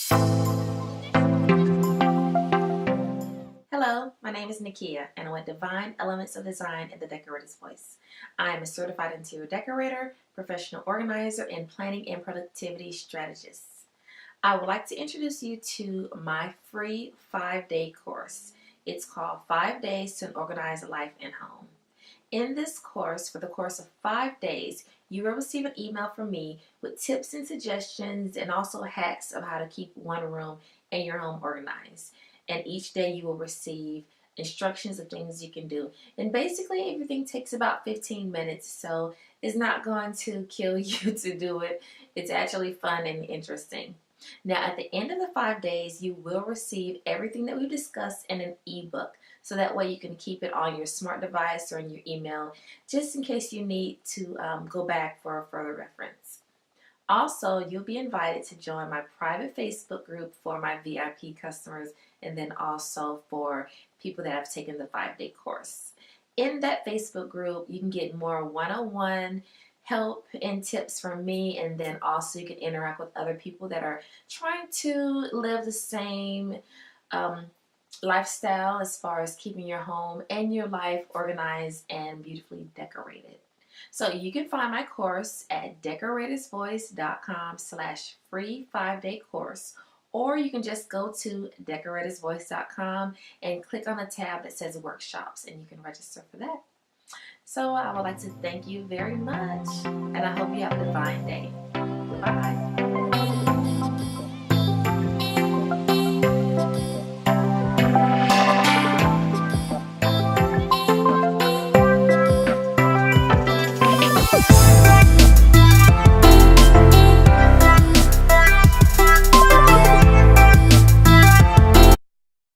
Hello, my name is Nakia, and I'm with Divine Elements of Design in the Decorator's Voice. I am a certified interior decorator, professional organizer, and planning and productivity strategist. I would like to introduce you to my free 5-day course. It's called 5 Days to an Organized Life and Home. In this course, for the course of 5 days, you will receive an email from me with tips and suggestions and also hacks of how to keep one room and your home organized. And each day you will receive instructions of things you can do. And basically everything takes about 15 minutes, so it's not going to kill you to do it. It's actually fun and interesting. Now, at the end of the 5 days, you will receive everything that we discussed in an ebook. So that way you can keep it on your smart device or in your email, just in case you need to go back for further reference. Also, you'll be invited to join my private Facebook group for my VIP customers, and then also for people that have taken the 5-day course. In that Facebook group, you can get more one-on-one help and tips from me, and then also you can interact with other people that are trying to live the same um, lifestyle as far as keeping your home and your life organized and beautifully decorated. So you can find my course at decoratorsvoice.com/free 5-day course, or you can just go to decoratorsvoice.com and click on the tab that says workshops, and you can register for that. So I would like to thank you very much, and I hope you have a divine day. Goodbye.